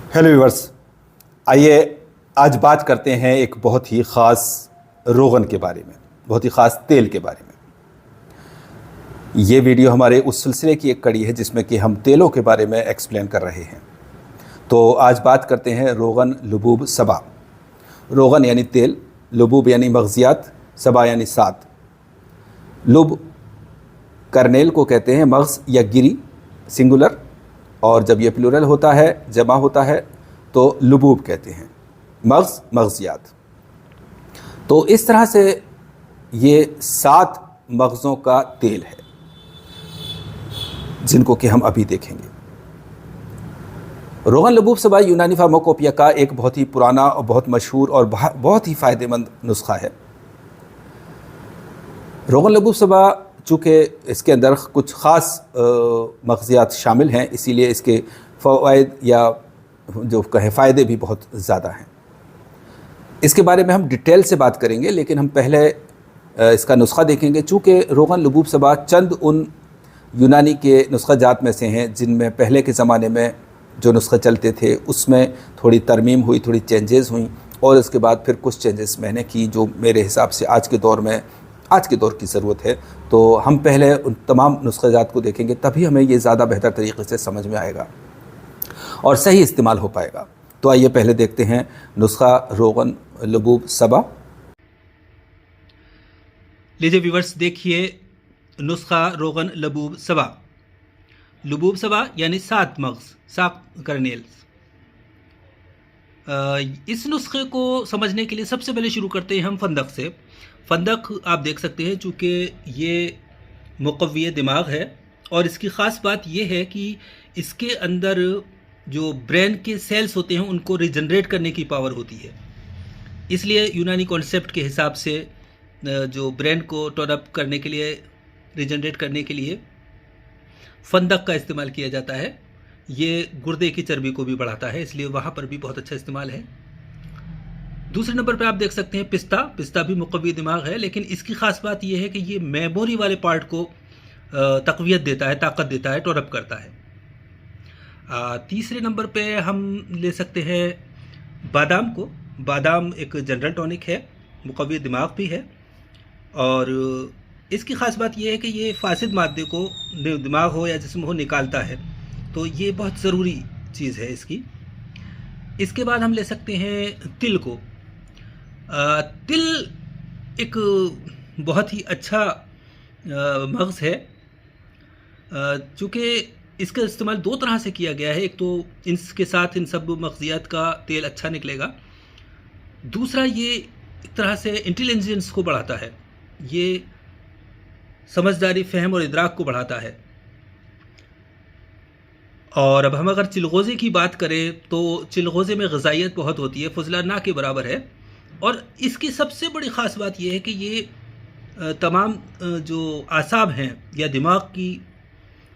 Hello viewers, आइए आज बात करते हैं एक बहुत ही ख़ास रोगन के बारे में, बहुत ही ख़ास तेल के बारे में। ये वीडियो हमारे उस सिलसिले की एक कड़ी है जिसमें कि हम तेलों के बारे में एक्सप्लेन कर रहे हैं। तो आज बात करते हैं रोगन लुबूब सबा। रोगन यानी तेल, लुबूब यानी मग़ज़ियात, सबा यानी सात। लुब करनेल को कहते हैं, मग़ज़ या गिरी सिंगुलर, और जब ये प्लूरल होता है, जमा होता है, तो लुबूब कहते हैं, मग़ज़ मग़ज़ियात। तो इस तरह से ये 7 मग़ज़ों का तेल है जिनको कि हम अभी देखेंगे। रोगन लुबूब सबा यूनानी फार्माकोपिया का एक बहुत ही पुराना और बहुत मशहूर और बहुत ही फ़ायदेमंद नुस्खा है। रोगन लुबूब सबा चूँकि इसके अंदर कुछ ख़ास मग़ज़ियात शामिल हैं, इसीलिए इसके फ़वाइद या जो कहें फ़ायदे भी बहुत ज़्यादा हैं। इसके बारे में हम डिटेल से बात करेंगे, लेकिन हम पहले इसका नुस्खा देखेंगे। चूँकि रोगन लुबूब सबा चंद उन यूनानी के नुस्खा जात में से हैं जिनमें पहले के ज़माने में जो नुस्खे चलते थे उसमें थोड़ी तरमीम हुई, थोड़ी चेंजेस हुई, और उसके बाद फिर कुछ चेंजेस मैंने की जो मेरे हिसाब से आज के दौर की ज़रूरत है। तो हम पहले उन तमाम नुस्खे जात को देखेंगे, तभी हमें ये ज़्यादा बेहतर तरीके से समझ में आएगा और सही इस्तेमाल हो पाएगा। तो आइए पहले देखते हैं नुस्खा रोगन लुबूब सबा। लीजिए व्यूवर्स, देखिए नुस्खा रोगन लबूब सबा। लबूब सबा यानी 7 मग़ज़, 7 करनेल्स। इस नुस्खे को समझने के लिए सबसे पहले शुरू करते हैं हम फंदक से। फंदक आप देख सकते हैं, चूँकि ये मुक़व्वी दिमाग है, और इसकी ख़ास बात यह है कि इसके अंदर जो ब्रेन के सेल्स होते हैं उनको रिजनरेट करने की पावर होती है। इसलिए यूनानी कॉन्सेप्ट के हिसाब से जो ब्रेन को टर्न अप करने के लिए, रिजनरेट करने के लिए फंदक का इस्तेमाल किया जाता है। ये गुर्दे की चर्बी को भी बढ़ाता है, इसलिए वहाँ पर भी बहुत अच्छा इस्तेमाल है। दूसरे नंबर पर आप देख सकते हैं पिस्ता। पिस्ता भी मुक़व्वी दिमाग है, लेकिन इसकी ख़ास बात यह है कि ये मेमोरी वाले पार्ट को तक़वियत देता है, ताकत देता है, टर्न अप करता है। तीसरे नंबर पे हम ले सकते हैं बादाम को। बादाम एक जनरल टॉनिक है, मुक़व्वी दिमाग भी है, और इसकी ख़ास बात यह है कि ये फासिद मादे को, दिमाग हो या जिस्म हो, निकालता है। तो ये बहुत ज़रूरी चीज़ है इसकी। इसके बाद हम ले सकते हैं तिल को। तिल एक बहुत ही अच्छा मग़ज़ है, चूँकि इसका इस्तेमाल 2 तरह से किया गया है। एक तो इसके साथ इन सब मग़ज़ियात का तेल अच्छा निकलेगा, दूसरा ये एक तरह से इंटेलिजेंस को बढ़ाता है, ये समझदारी, फ़हम और इदराक को बढ़ाता है। और अब हम अगर चिलगोज़े की बात करें तो चिलगोज़े में ग़िज़ाइयत बहुत होती है, फ़ुज़ला ना के बराबर है। और इसकी सबसे बड़ी ख़ास बात यह है कि ये तमाम जो आसाब हैं या दिमाग की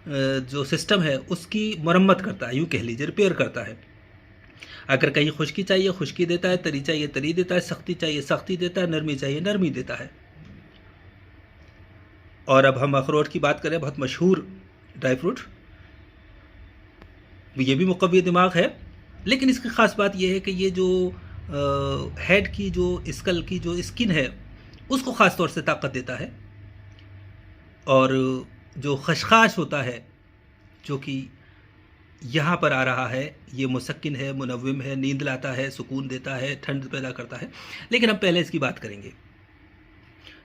जो सिस्टम है उसकी मरम्मत करता है, यूँ कह लीजिए रिपेयर करता है। अगर कहीं खुश्की चाहिए खुश्की देता है, तरी चाहिए तरी देता है, सख्ती चाहिए सख्ती देता है, नरमी चाहिए नरमी देता है। और अब हम अखरोट की बात करें, बहुत मशहूर ड्राई फ्रूट, ये भी मुक़व्वी दिमाग है, लेकिन इसकी ख़ास बात यह है कि ये जो हेड की, जो स्कल की जो स्किन है उसको ख़ास तौर से ताकत देता है। और जो खशखाश होता है जो कि यहाँ पर आ रहा है, ये मुसक्किन है, मुनव्विम है, नींद लाता है, सुकून देता है, ठंड पैदा करता है। लेकिन हम पहले इसकी बात करेंगे।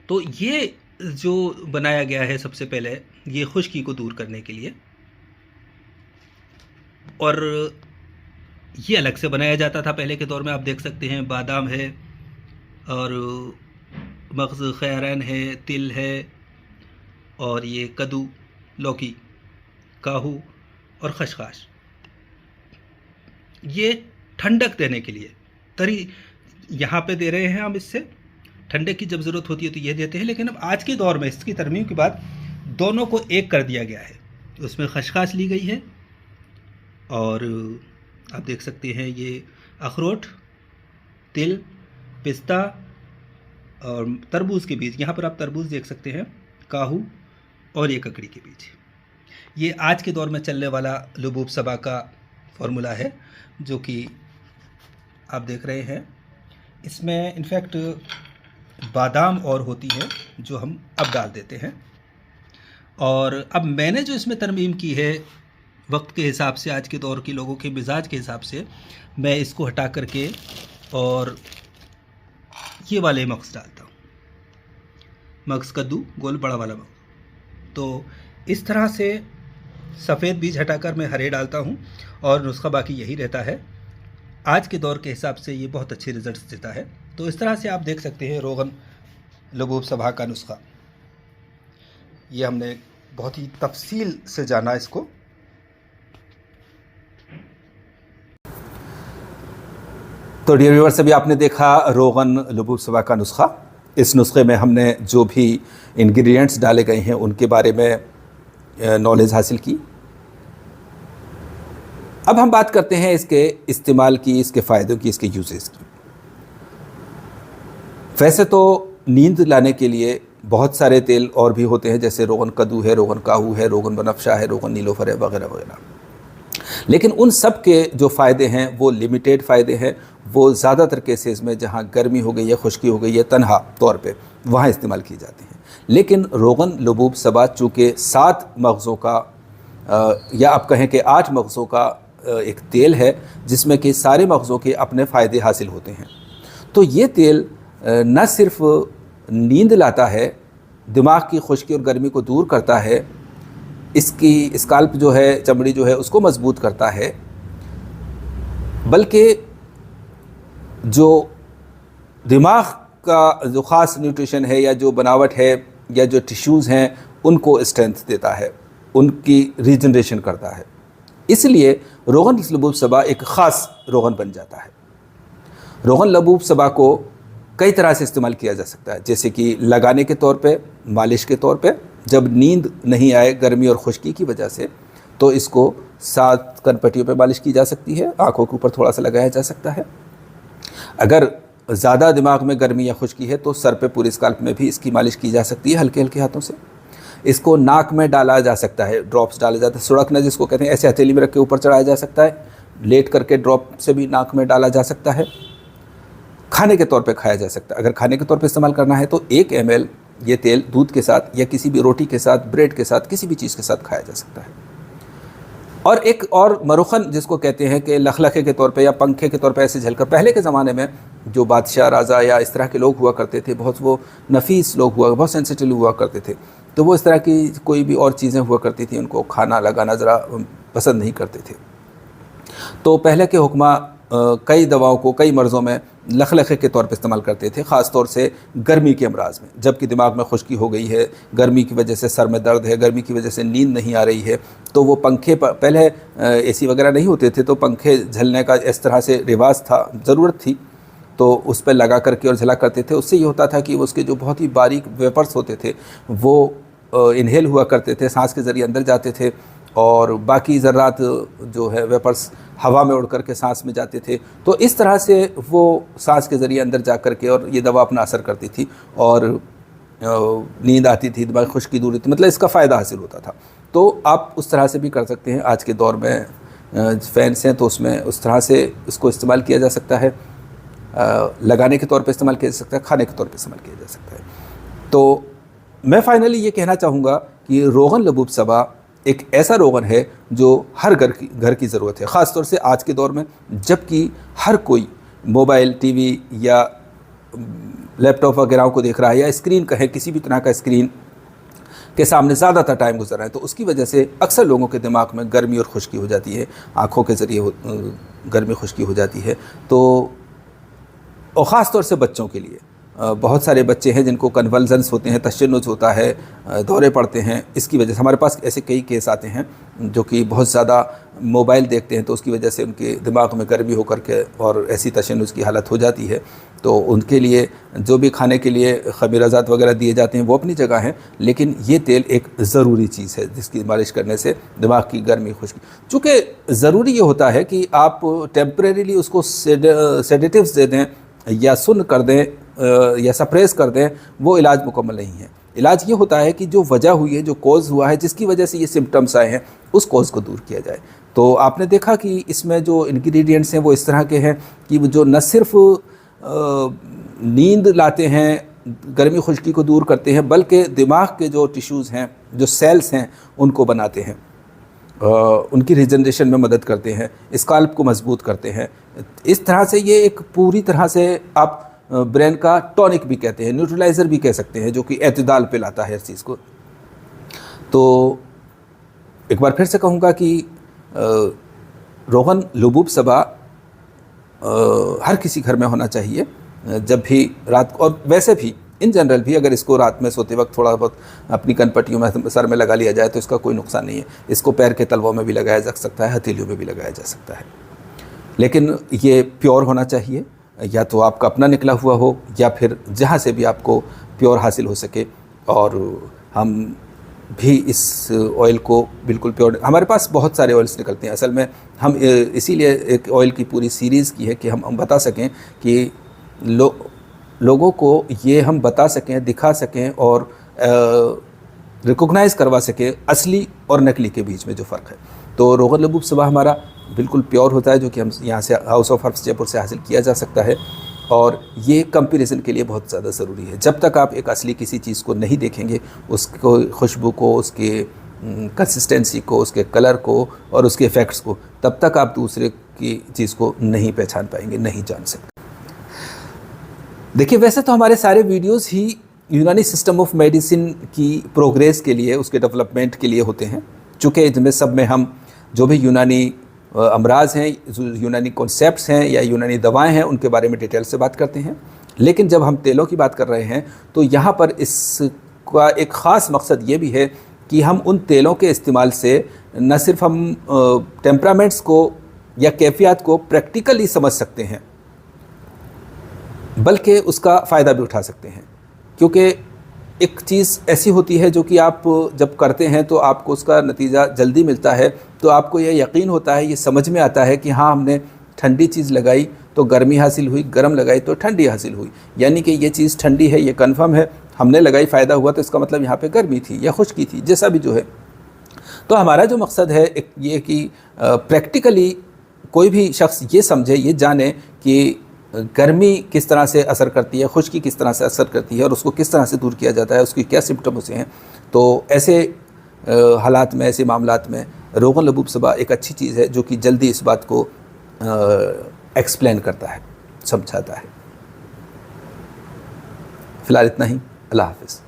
तो ये जो बनाया गया है सबसे पहले, ये खुश्की को दूर करने के लिए, और ये अलग से बनाया जाता था पहले के दौर में। आप देख सकते हैं बादाम है, और मग़ज़ खैरन है, तिल है, और ये कद्दू, लौकी, काहू और खशखाश। ये ठंडक देने के लिए तरी यहाँ पे दे रहे हैं हम। इससे ठंडक की जब ज़रूरत होती है तो ये देते हैं, लेकिन अब आज के दौर में इसकी तरमीम के बाद दोनों को एक कर दिया गया है। उसमें खशखाश ली गई है, और आप देख सकते हैं ये अखरोट, तिल, पिस्ता और तरबूज के बीज, यहाँ पर आप तरबूज देख सकते हैं, काहू और ये ककड़ी के बीज। ये आज के दौर में चलने वाला लुबूब सबा का फार्मूला है जो कि आप देख रहे हैं। इसमें इनफैक्ट बादाम और होती है जो हम अब डाल देते हैं। और अब मैंने जो इसमें तरमीम की है वक्त के हिसाब से, आज के दौर के लोगों के मिजाज के हिसाब से, मैं इसको हटा करके और ये वाले मग्ज़ डालता हूँ, मग्ज़ कद्दू गोल बड़ा वाला मग्ज़। तो इस तरह से सफ़ेद बीज हटाकर मैं हरे डालता हूँ और नुस्खा बाकी यही रहता है। आज के दौर के हिसाब से ये बहुत अच्छे रिज़ल्ट्स देता है। तो इस तरह से आप देख सकते हैं रोगन लबूब सबा का नुस्खा। ये हमने बहुत ही तफसील से जाना इसको। तो डियर व्यूअर्स, अभी आपने देखा रोगन लबूब सबा का नुस्खा। इस नुस्खे में हमने जो भी इंग्रेडिएंट्स डाले गए हैं उनके बारे में नॉलेज हासिल की। अब हम बात करते हैं इसके इस्तेमाल की, इसके फ़ायदों की, इसके यूजेस की। वैसे तो नींद लाने के लिए बहुत सारे तेल और भी होते हैं, जैसे रोगन कद्दू है, रोगन काहू है, रोगन बनफशा है, रोगन नीलोफर है, वगैरह वगैरह। लेकिन उन सब के जो फ़ायदे हैं वो लिमिटेड फ़ायदे हैं। वो ज़्यादातर केसेस में जहाँ गर्मी हो गई है, खुश्की हो गई है, तन्हा तौर पे वहाँ इस्तेमाल की जाती हैं। लेकिन रोगन लबूब सबा चूँकि 7 मग़ज़ों का या आप कहें कि 8 मग़ज़ों का एक तेल है, जिसमें कि सारे मग़ज़ों के अपने फ़ायदे हासिल होते हैं। तो ये तेल न सिर्फ नींद लाता है, दिमाग की खुश्की और गर्मी को दूर करता है, इसकी स्काल्प जो है, चमड़ी जो है, उसको मजबूत करता है, बल्कि जो दिमाग का जो ख़ास न्यूट्रिशन है या जो बनावट है या जो टिश्यूज़ हैं उनको स्ट्रेंथ देता है, उनकी रीजनरेशन करता है। इसलिए रोगन लबूब सबा एक ख़ास रोगन बन जाता है। रोगन लबूब सबा को कई तरह से इस्तेमाल किया जा सकता है, जैसे कि लगाने के तौर पे, मालिश के तौर पे। जब नींद नहीं आए गर्मी और खुश्की की वजह से, तो इसको 7 कनपट्टियों पे मालिश की जा सकती है, आँखों के ऊपर थोड़ा सा लगाया जा सकता है। अगर ज़्यादा दिमाग में गर्मी या खुश्की है तो सर पे, पूरे स्काल्प में भी इसकी मालिश की जा सकती है हल्के हल्के हाथों से। इसको नाक में डाला जा सकता है, ड्रॉप्स डाले जाते हैं, सुड़कना जिसको कहते हैं, ऐसे हथेली में रख के ऊपर चढ़ाया जा सकता है। लेट करके ड्रॉप से भी नाक में डाला जा सकता है। खाने के तौर पे खाया जा सकता है। अगर खाने के तौर पे इस्तेमाल करना है तो 1 ml ये तेल दूध के साथ या किसी भी रोटी के साथ, ब्रेड के साथ, किसी भी चीज़ के साथ खाया जा सकता है। और एक और मरुखन जिसको कहते हैं कि लखलखे के तौर पे या पंखे के तौर पे ऐसे झलकर, पहले के ज़माने में जो बादशाह, राजा या इस तरह के लोग हुआ करते थे, बहुत वो नफीस लोग हुआ, बहुत सेंसिटिव हुआ करते थे, तो वो इस तरह की कोई भी और चीज़ें हुआ करती थी, उनको खाना लगाना ज़रा पसंद नहीं करते थे। तो पहले के हुक्मा कई दवाओं को कई मर्ज़ों में लखलखे के तौर पे इस्तेमाल करते थे, ख़ास तौर से गर्मी के अमराज में। जबकि दिमाग में खुश्की हो गई है, गर्मी की वजह से सर में दर्द है, गर्मी की वजह से नींद नहीं आ रही है, तो वो पंखे पर, पहले एसी वगैरह नहीं होते थे, तो पंखे झलने का इस तरह से रिवाज था, ज़रूरत थी, तो उस पर लगा करके और झला करते थे। उससे ये होता था कि उसके जो बहुत ही बारीक वेपर्स होते थे वो इन्हेल हुआ करते थे, सांस के ज़रिए अंदर जाते थे, और बाकी ज़र्रात जो है वेपर्स हवा में उड़ कर के सांस में जाते थे। तो इस तरह से वो सांस के ज़रिए अंदर जा कर के और ये दवा अपना असर करती थी और नींद आती थी, दिमाग खुश्की दूर थी, मतलब इसका फ़ायदा हासिल होता था। तो आप उस तरह से भी कर सकते हैं। आज के दौर में फ़ैन्स हैं तो उसमें उस तरह से इसको इस्तेमाल किया जा सकता है, लगाने के तौर पे इस्तेमाल किया जा सकता है, खाने के तौर पे इस्तेमाल किया जा सकता है। तो मैं फ़ाइनली ये कहना चाहूँगा कि रोगन लबूब सबा एक ऐसा रोगन है जो हर घर की ज़रूरत है, ख़ास तौर से आज के दौर में, जबकि हर कोई मोबाइल, टीवी या लैपटॉप वगैरह को देख रहा है, या स्क्रीन का है, किसी भी तरह का स्क्रीन के सामने ज़्यादातर टाइम गुजर रहा है। तो उसकी वजह से अक्सर लोगों के दिमाग में गर्मी और खुश्की हो जाती है, आँखों के ज़रिए गर्मी खुश्की हो जाती है। तो और ख़ास तौर से बच्चों के लिए बहुत सारे बच्चे हैं जिनको कन्वल्जन्स होते हैं, तशन्नुज होता है, दौरे पड़ते हैं। इसकी वजह से हमारे पास ऐसे कई केस आते हैं जो कि बहुत ज़्यादा मोबाइल देखते हैं, तो उसकी वजह से उनके दिमाग में गर्मी होकर के और ऐसी तशन्नुज की हालत हो जाती है। तो उनके लिए जो भी खाने के लिए खमीराजात वगैरह दिए जाते हैं वो अपनी जगह हैं, लेकिन ये तेल एक ज़रूरी चीज़ है जिसकी मालिश करने से दिमाग की गर्मी खुश्की, चूँकि ज़रूरी ये होता है कि आप टेम्परेरीली उसको सेडेटिव्स दे दें या सुन्न कर दें या सप्रेस कर दें, वो इलाज मुकम्मल नहीं है। इलाज ये होता है कि जो वजह हुई है, जो कॉज हुआ है, जिसकी वजह से ये सिम्टम्स आए हैं, उस कॉज को दूर किया जाए। तो आपने देखा कि इसमें जो इंग्रेडिएंट्स हैं वो इस तरह के हैं कि जो न सिर्फ नींद लाते हैं, गर्मी खुश्की को दूर करते हैं, बल्कि दिमाग के जो टिश्यूज़ हैं, जो सेल्स हैं, उनको बनाते हैं, उनकी रिजनरेशन में मदद करते हैं, स्काल्प को मजबूत करते हैं। इस तरह से ये एक पूरी तरह से आप ब्रेन का टॉनिक भी कहते हैं, न्यूट्रलाइज़र भी कह सकते हैं, जो कि एतदाल पे लाता है हर चीज़ को। तो एक बार फिर से कहूँगा कि रोगन लबूब सबा हर किसी घर में होना चाहिए। जब भी रात को, और वैसे भी इन जनरल भी, अगर इसको रात में सोते वक्त थोड़ा बहुत अपनी कनपट्टियों में सर में लगा लिया जाए तो इसका कोई नुकसान नहीं है। इसको पैर के तलवों में भी लगाया जा सकता है, हथेलियों में भी लगाया जा सकता है, लेकिन ये प्योर होना चाहिए। या तो आपका अपना निकला हुआ हो, या फिर जहाँ से भी आपको प्योर हासिल हो सके। और हम भी इस ऑयल को बिल्कुल प्योर, हमारे पास बहुत सारे ऑयल्स निकलते हैं। असल में हम इसीलिए एक ऑयल की पूरी सीरीज़ की है कि हम बता सकें कि लोगों को ये हम बता सकें, दिखा सकें और रिकॉग्नाइज़ करवा सकें असली और नकली के बीच में जो फ़र्क है। तो रोगन लबूब सबा हमारा बिल्कुल प्योर होता है, जो कि हम यहाँ से हाउस ऑफ हर्ब्स जयपुर से हासिल किया जा सकता है। और ये कंपैरिजन के लिए बहुत ज़्यादा ज़रूरी है। जब तक आप एक असली किसी चीज़ को नहीं देखेंगे, उसको खुशबू को, उसके कंसिस्टेंसी को, उसके कलर को और उसके इफ़ेक्ट्स को, तब तक आप दूसरे की चीज़ को नहीं पहचान पाएंगे, नहीं जान सकते। देखिए, वैसे तो हमारे सारे वीडियोस ही यूनानी सिस्टम ऑफ मेडिसिन की प्रोग्रेस के लिए, उसके डेवलपमेंट के लिए होते हैं। चूँकि इनमें सब में हम जो भी यूनानी अमराज हैं, यूनानी कॉन्सेप्ट्स हैं या यूनानी दवाएं हैं, उनके बारे में डिटेल से बात करते हैं। लेकिन जब हम तेलों की बात कर रहे हैं तो यहाँ पर इसका एक ख़ास मकसद ये भी है कि हम उन तेलों के इस्तेमाल से न सिर्फ हम टेम्परामेंट्स को या कैफियत को प्रैक्टिकली समझ सकते हैं, बल्कि उसका फ़ायदा भी उठा सकते हैं। क्योंकि एक चीज़ ऐसी होती है जो कि आप जब करते हैं तो आपको उसका नतीजा जल्दी मिलता है, तो आपको यह यकीन होता है, ये समझ में आता है कि हाँ, हमने ठंडी चीज़ लगाई तो गर्मी हासिल हुई, गर्म लगाई तो ठंडी हासिल हुई, यानी कि ये चीज़ ठंडी है, ये कन्फर्म है। हमने लगाई, फ़ायदा हुआ, तो इसका मतलब यहाँ पे गर्मी थी या खुश्की थी, जैसा भी जो है। तो हमारा जो मकसद है एक ये कि प्रैक्टिकली कोई भी शख्स ये समझे, ये जाने कि गर्मी किस तरह से असर करती है, खुश्की किस तरह से असर करती है और उसको किस तरह से दूर किया जाता है, उसकी क्या सिम्टम उसे हैं। तो ऐसे हालात में, ऐसे मामलात में रोगन लबूब सबा एक अच्छी चीज़ है, जो कि जल्दी इस बात को एक्सप्लेन करता है, समझाता है। फ़िलहाल इतना ही। अल्लाह हाफ़िज़।